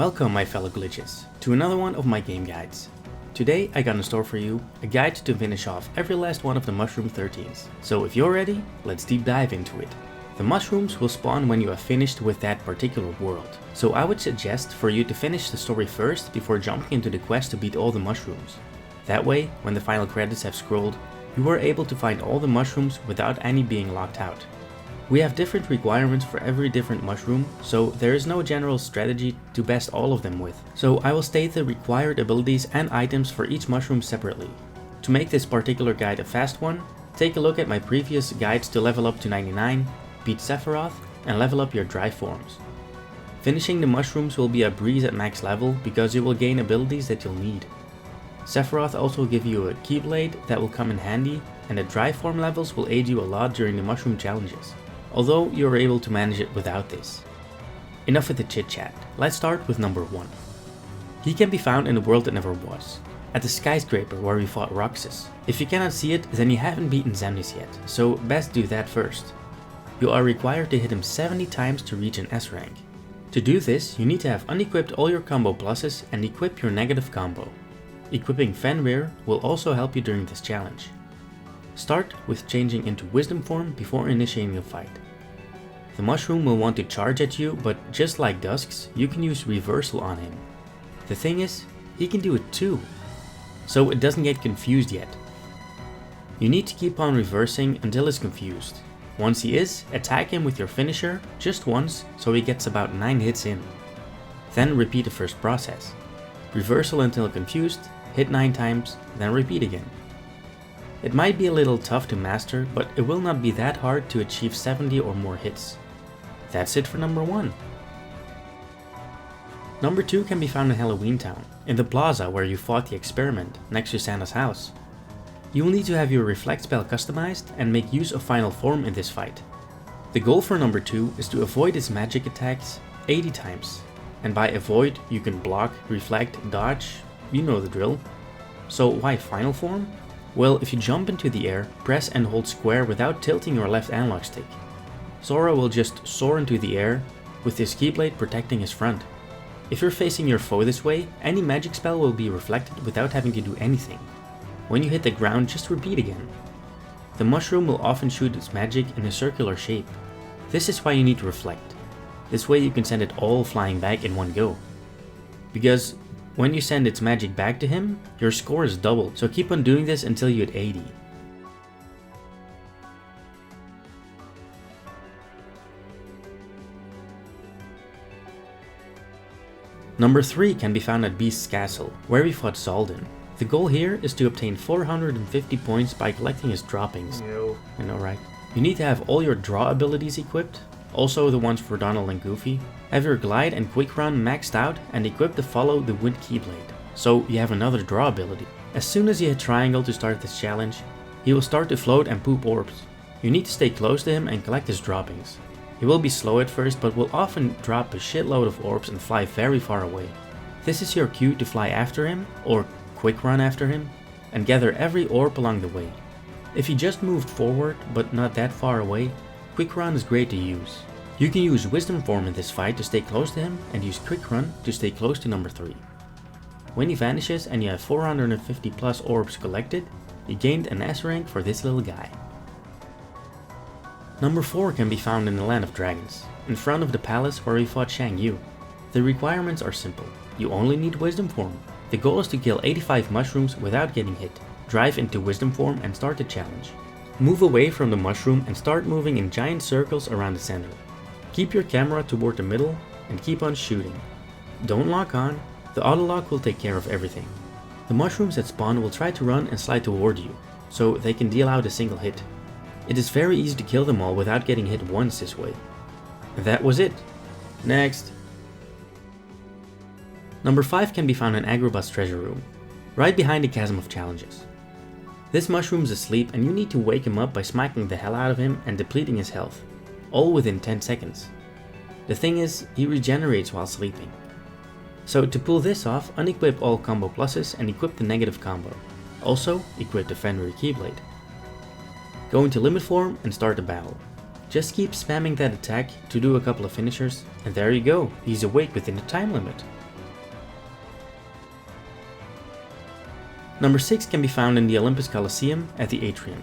Welcome my fellow glitches to another one of my game guides. Today I got in store for you a guide to finish off every last one of the Mushroom XIIIs. So if you're ready, let's deep dive into it. The mushrooms will spawn when you have finished with that particular world. So I would suggest for you to finish the story first before jumping into the quest to beat all the mushrooms. That way, when the final credits have scrolled, you are able to find all the mushrooms without any being locked out. We have different requirements for every different mushroom, so there is no general strategy to best all of them with. So I will state the required abilities and items for each mushroom separately. To make this particular guide a fast one, take a look at my previous guides to level up to 99, beat Sephiroth, and level up your dry forms. Finishing the mushrooms will be a breeze at max level because you will gain abilities that you'll need. Sephiroth also will give you a Keyblade that will come in handy, and the dry form levels will aid you a lot during the mushroom challenges, although you are able to manage it without this. Enough with the chit chat, let's start with number 1. He can be found in the world that never was, at the skyscraper where we fought Roxas. If you cannot see it, then you haven't beaten Xemnas yet, so best do that first. You are required to hit him 70 times to reach an S rank. To do this, you need to have unequipped all your combo pluses and equip your negative combo. Equipping Fenrir will also help you during this challenge. Start with changing into Wisdom form before initiating a fight. The mushroom will want to charge at you, but just like Dusk's, you can use reversal on him. The thing is, he can do it too, so it doesn't get confused yet. You need to keep on reversing until he's confused. Once he is, attack him with your finisher just once so he gets about 9 hits in. Then repeat the first process. Reversal until confused, hit 9 times, then repeat again. It might be a little tough to master, but it will not be that hard to achieve 70 or more hits. That's it for number 1. Number 2 can be found in Halloween Town, in the plaza where you fought the experiment, next to Santa's house. You will need to have your reflect spell customized and make use of final form in this fight. The goal for number 2 is to avoid its magic attacks 80 times. And by avoid, you can block, reflect, dodge, you know the drill. So why final form? Well, if you jump into the air, press and hold square without tilting your left analog stick. Sora will just soar into the air, with his Keyblade protecting his front. If you're facing your foe this way, any magic spell will be reflected without having to do anything. When you hit the ground, just repeat again. The mushroom will often shoot its magic in a circular shape. This is why you need to reflect. This way you can send it all flying back in one go. Because when you send its magic back to him, your score is doubled, so keep on doing this until you hit 80. Number 3 can be found at Beast's Castle, where we fought Zaldin. The goal here is to obtain 450 points by collecting his droppings. I know, right? You need to have all your draw abilities equipped, also the ones for Donald and Goofy. Have your glide and quick run maxed out and equip to follow the wind Keyblade, so you have another draw ability. As soon as you hit triangle to start this challenge, he will start to float and poop orbs. You need to stay close to him and collect his droppings. He will be slow at first, but will often drop a shitload of orbs and fly very far away. This is your cue to fly after him, or quick run after him, and gather every orb along the way. If he just moved forward but not that far away, quick run is great to use. You can use Wisdom form in this fight to stay close to him and use quick run to stay close to number 3. When he vanishes and you have 450 plus orbs collected, you gained an S rank for this little guy. Number 4 can be found in the Land of Dragons, in front of the palace where we fought Shang Yu. The requirements are simple. You only need Wisdom form. The goal is to kill 85 mushrooms without getting hit. Drive into Wisdom form and start the challenge. Move away from the mushroom and start moving in giant circles around the center. Keep your camera toward the middle and keep on shooting. Don't lock on, the auto lock will take care of everything. The mushrooms that spawn will try to run and slide toward you, so they can deal out a single hit. It is very easy to kill them all without getting hit once this way. That was it. Next. Number 5 can be found in Agrabah's treasure room, right behind the Chasm of Challenges. This mushroom is asleep and you need to wake him up by smacking the hell out of him and depleting his health, all within 10 seconds. The thing is, he regenerates while sleeping. So to pull this off, unequip all combo pluses and equip the negative combo. Also, equip the Fenrir Keyblade. Go into limit form and start the battle. Just keep spamming that attack to do a couple of finishers, and there you go, he's awake within the time limit. Number 6 can be found in the Olympus Coliseum at the Atrium,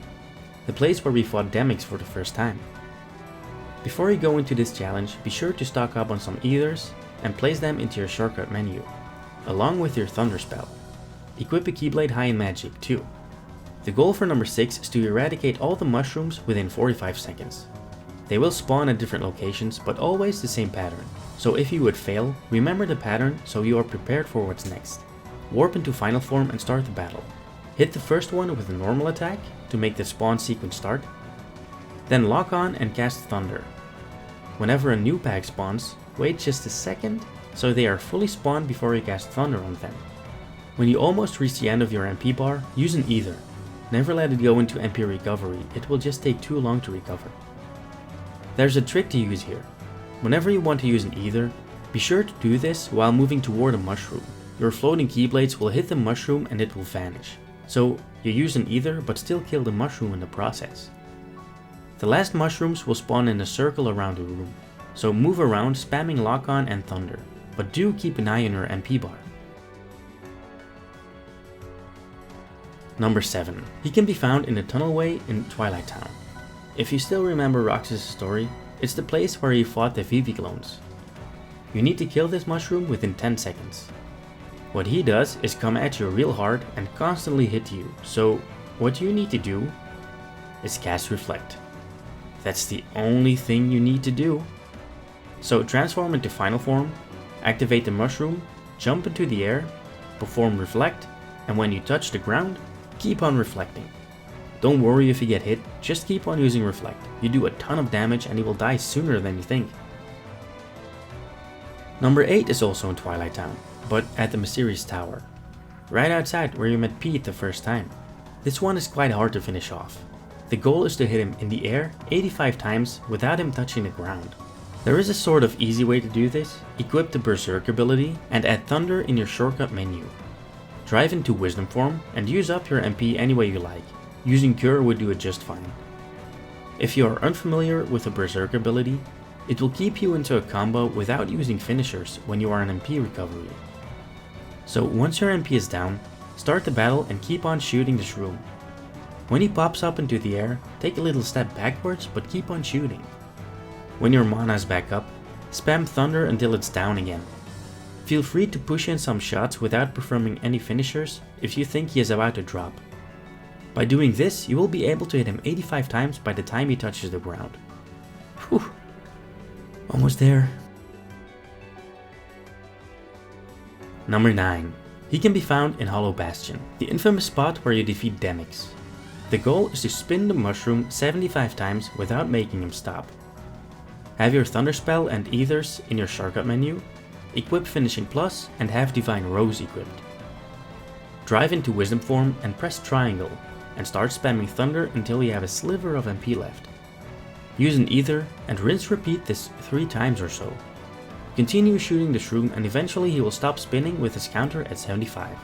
the place where we fought Demyx for the first time. Before you go into this challenge, be sure to stock up on some ethers and place them into your shortcut menu, along with your Thunder spell. Equip a Keyblade high in magic too. The goal for number 6 is to eradicate all the mushrooms within 45 seconds. They will spawn at different locations, but always the same pattern. So if you would fail, remember the pattern so you are prepared for what's next. Warp into final form and start the battle. Hit the first one with a normal attack to make the spawn sequence start. Then lock on and cast Thunder. Whenever a new pack spawns, wait just a second so they are fully spawned before you cast Thunder on them. When you almost reach the end of your MP bar, use an Ether. Never let it go into MP recovery, it will just take too long to recover. There's a trick to use here. Whenever you want to use an Ether, be sure to do this while moving toward a mushroom. Your floating Keyblades will hit the mushroom and it will vanish. So you use an Ether but still kill the mushroom in the process. The last mushrooms will spawn in a circle around the room. So move around spamming lock on and Thunder, but do keep an eye on your MP bar. Number 7. He can be found in the tunnelway in Twilight Town. If you still remember Roxas' story, it's the place where he fought the Vivi clones. You need to kill this mushroom within 10 seconds. What he does is come at you real hard and constantly hit you, so what you need to do is cast Reflect. That's the only thing you need to do. So transform into final form, activate the mushroom, jump into the air, perform Reflect, and when you touch the ground, keep on reflecting. Don't worry if you get hit, just keep on using Reflect. You do a ton of damage and he will die sooner than you think. Number 8 is also in Twilight Town, but at the Mysterious Tower, right outside where you met Pete the first time. This one is quite hard to finish off. The goal is to hit him in the air 85 times without him touching the ground. There is a sort of easy way to do this. Equip the Berserk ability and add Thunder in your shortcut menu. Drive into Wisdom form and use up your MP any way you like. Using Cure would do it just fine. If you are unfamiliar with the Berserk ability, it will keep you into a combo without using finishers when you are in MP recovery. So once your MP is down, start the battle and keep on shooting the shroom. When he pops up into the air, take a little step backwards but keep on shooting. When your mana is back up, spam Thunder until it's down again. Feel free to push in some shots without performing any finishers if you think he is about to drop. By doing this, you will be able to hit him 85 times by the time he touches the ground. Whew. Almost there. Number 9. He can be found in Hollow Bastion, the infamous spot where you defeat Demyx. The goal is to spin the mushroom 75 times without making him stop. Have your Thunder spell and Ethers in your shortcut menu, equip Finishing Plus and have Divine Rose equipped. Drive into Wisdom form and press triangle and start spamming Thunder until you have a sliver of MP left. Use an Ether and rinse repeat this 3 times or so. Continue shooting the shroom and eventually he will stop spinning with his counter at 75.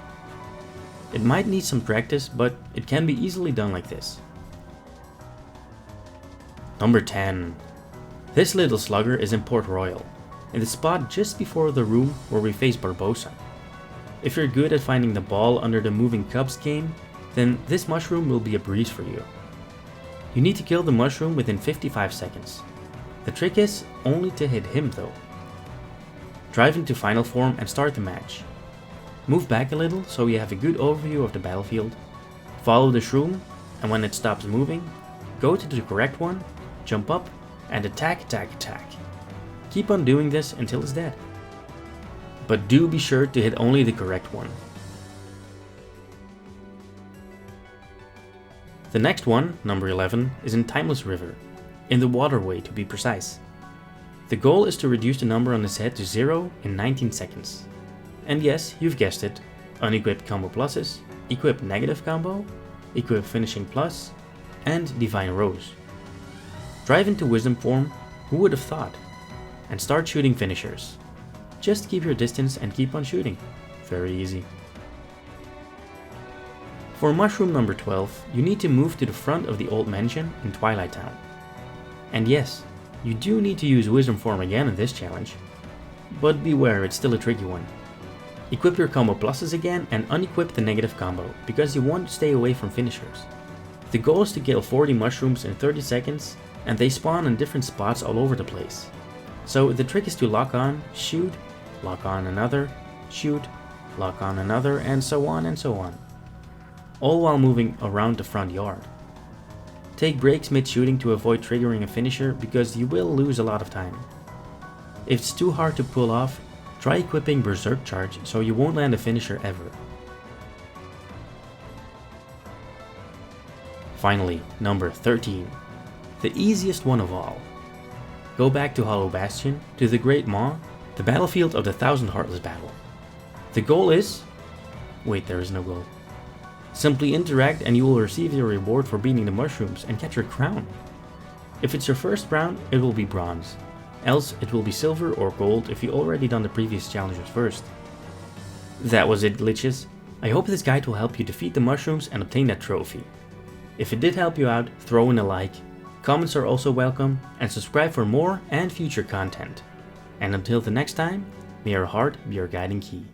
It might need some practice, but it can be easily done like this. Number 10. This little slugger is in Port Royal, in the spot just before the room where we face Barbossa. If you're good at finding the ball under the moving cups game, then this mushroom will be a breeze for you. You need to kill the mushroom within 55 seconds. The trick is only to hit him though. Drive into final form and start the match. Move back a little so you have a good overview of the battlefield. Follow the shroom, and when it stops moving, go to the correct one, jump up, and attack, attack, attack. Keep on doing this until it's dead. But do be sure to hit only the correct one. The next one, number 11, is in Timeless River, in the waterway to be precise. The goal is to reduce the number on his head to 0 in 19 seconds. And yes, you've guessed it, unequipped combo pluses, equip negative combo, equip finishing plus, and Divine Rose. Drive into Wisdom form, who would have thought, and start shooting finishers. Just keep your distance and keep on shooting. Very easy. For mushroom number 12, you need to move to the front of the old mansion in Twilight Town. And yes, you do need to use Wisdom form again in this challenge, but beware, it's still a tricky one. Equip your combo pluses again and unequip the negative combo, because you want to stay away from finishers. The goal is to kill 40 mushrooms in 30 seconds, and they spawn in different spots all over the place. So the trick is to lock on, shoot, lock on another, shoot, lock on another, and so on and so on. All while moving around the front yard. Take breaks mid-shooting to avoid triggering a finisher, because you will lose a lot of time. If it's too hard to pull off, try equipping Berserk Charge so you won't land a finisher ever. Finally, number 13. The easiest one of all. Go back to Hollow Bastion, to the Great Maw, the battlefield of the 1000 Heartless battle. The goal is... wait, there is no goal. Simply interact and you will receive your reward for beating the mushrooms and get your crown. If it's your first round, it will be bronze. Else it will be silver or gold if you already done the previous challenges first. That was it, glitches. I hope this guide will help you defeat the mushrooms and obtain that trophy. If it did help you out, throw in a like. Comments are also welcome, and subscribe for more and future content. And until the next time, may your heart be your guiding key.